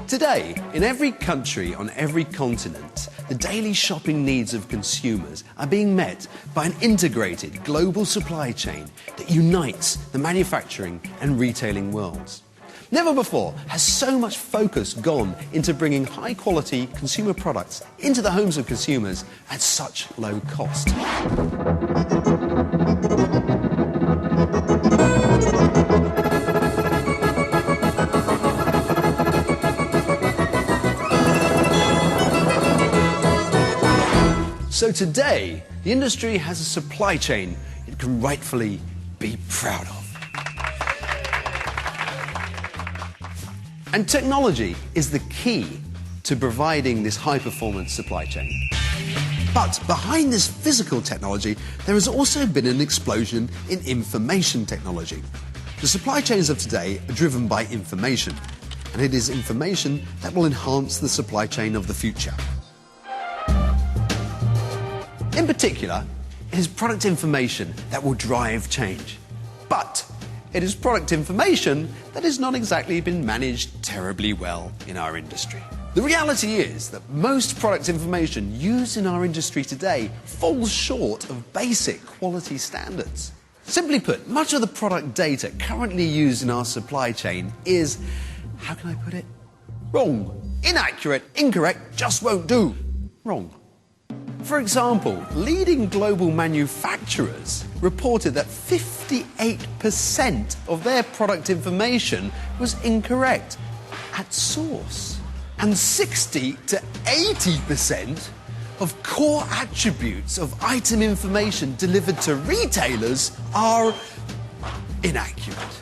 Today, in every country on every continent, the daily shopping needs of consumers are being met by an integrated global supply chain that unites the manufacturing and retailing worlds. Never before has so much focus gone into bringing high-quality consumer products into the homes of consumers at such low cost. So today, the industry has a supply chain it can rightfully be proud of. And technology is the key to providing this high-performance supply chain. But behind this physical technology, there has also been an explosion in information technology. The supply chains of today are driven by information, and it is information that will enhance the supply chain of the future. In particular, it is product information that will drive change. But it is product information that has not exactly been managed terribly well in our industry. The reality is that most product information used in our industry today falls short of basic quality standards. Simply put, much of the product data currently used in our supply chain is, how can I put it? Wrong, inaccurate, incorrect, just won't do. Wrong. For example, leading global manufacturers reported that 58% of their product information was incorrect at source, and 60 to 80% of core attributes of item information delivered to retailers are inaccurate.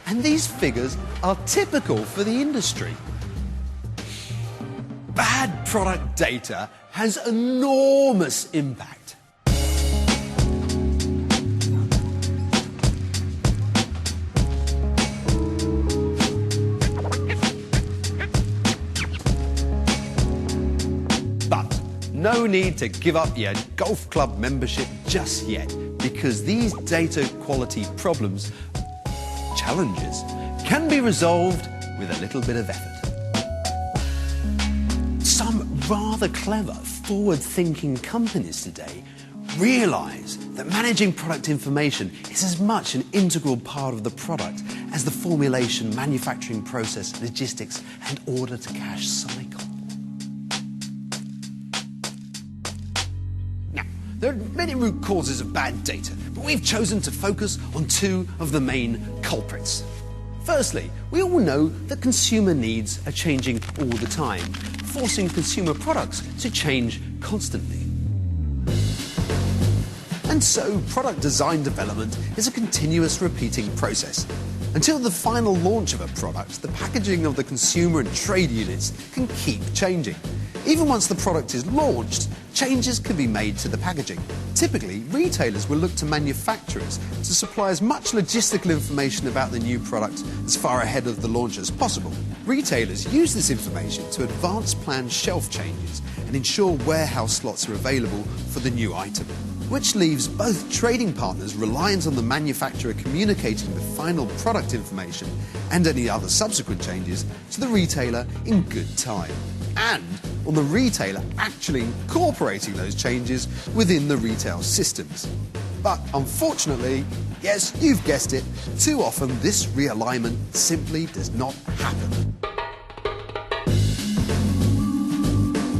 And these figures are typical for the industry. Bad product data has enormous impact. But no need to give up your golf club membership just yet, because these data quality problems, challenges, can be resolved with a little bit of effort. Some rather clever, forward-thinking companies today realise that managing product information is as much an integral part of the product as the formulation, manufacturing process, logistics and order-to-cash cycle. Now, there are many root causes of bad data, but we've chosen to focus on two of the main culprits. Firstly, we all know that consumer needs are changing all the time, forcing consumer products to change constantly. And so, product design development is a continuous repeating process. Until the final launch of a product, the packaging of the consumer and trade units can keep changing. Even once the product is launched, changes can be made to the packaging. Typically, retailers will look to manufacturers to supply as much logistical information about the new product as far ahead of the launch as possible. Retailers use this information to advance planned shelf changes and ensure warehouse slots are available for the new item, which leaves both trading partners reliant on the manufacturer communicating the final product information and any other subsequent changes to the retailer in good time, and on the retailer actually incorporating those changes within the retail systems. But unfortunately, yes, you've guessed it, too often this realignment simply does not happen.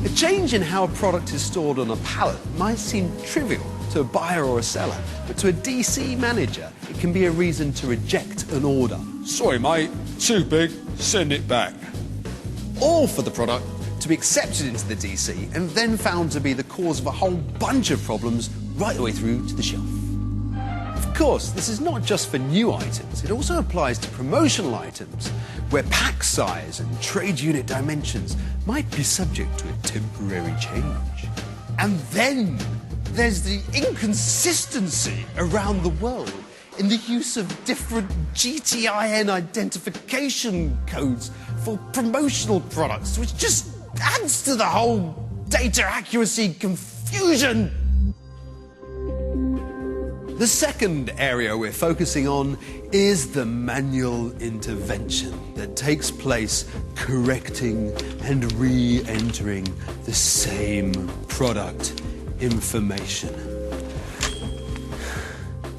A change in how a product is stored on a pallet might seem trivial to a buyer or a seller, but to a DC manager, it can be a reason to reject an order. Sorry mate, too big, send it back. Or for the product to be accepted into the DC and then found to be the cause of a whole bunch of problems right the way through to the shelf. Of course, this is not just for new items, it also applies to promotional items where pack size and trade unit dimensions might be subject to a temporary change. And then there's the inconsistency around the world in the use of different GTIN identification codes for promotional products, which just adds to the whole data accuracy confusion. The second area we're focusing on is the manual intervention that takes place correcting and re-entering the same product information.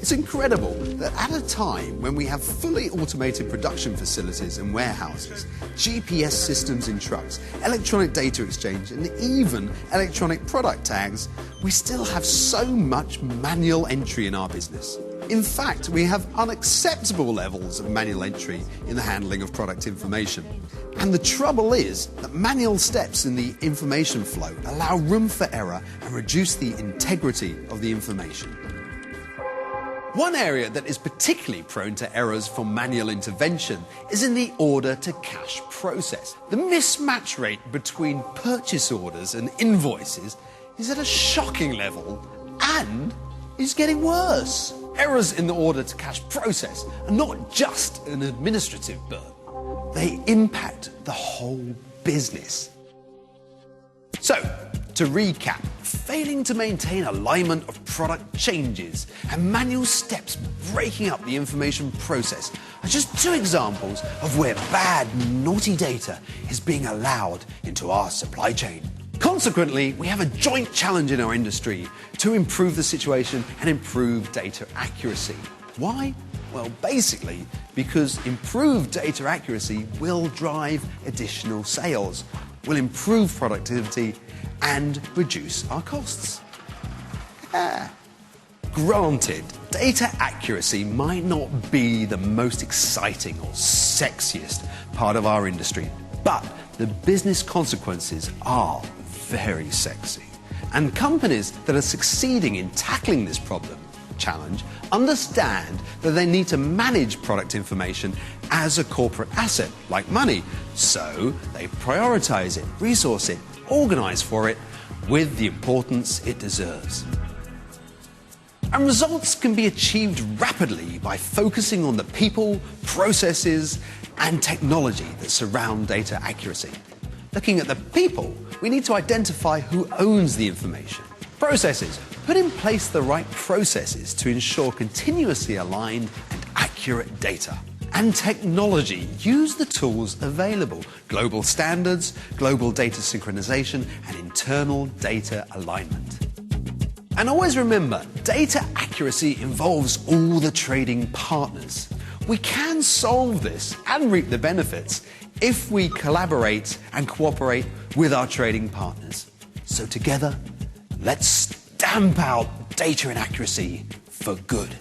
It's incredible that at a time when we have fully automated production facilities and warehouses, GPS systems in trucks, electronic data exchange, and even electronic product tags, we still have so much manual entry in our business. In fact, we have unacceptable levels of manual entry in the handling of product information. And the trouble is that manual steps in the information flow allow room for error and reduce the integrity of the information. One area that is particularly prone to errors from manual intervention is in the order-to-cash process. The mismatch rate between purchase orders and invoices is at a shocking level and is getting worse. Errors in the order-to-cash process are not just an administrative burden. They impact the whole business. So, to recap, failing to maintain alignment of product changes and manual steps breaking up the information process are just two examples of where bad, naughty data is being allowed into our supply chain. Consequently, we have a joint challenge in our industry to improve the situation and improve data accuracy. Why? Well, basically, because improved data accuracy will drive additional sales, will improve productivity, and reduce our costs. Granted, data accuracy might not be the most exciting or sexiest part of our industry, but the business consequences are very sexy. And companies that are succeeding in tackling this challenge understand that they need to manage product information as a corporate asset, like money. So they prioritize it, resource it, organize for it with the importance it deserves. And results can be achieved rapidly by focusing on the people, processes, and technology that surround data accuracy. Looking at the people, we need to identify who owns the information. Processes, put in place the right processes to ensure continuously aligned and accurate data. And technology, use the tools available, global standards, global data synchronization, and internal data alignment. And always remember, data accuracy involves all the trading partners. We can solve this and reap the benefits if we collaborate and cooperate with our trading partners. So together, let's stamp out data inaccuracy for good.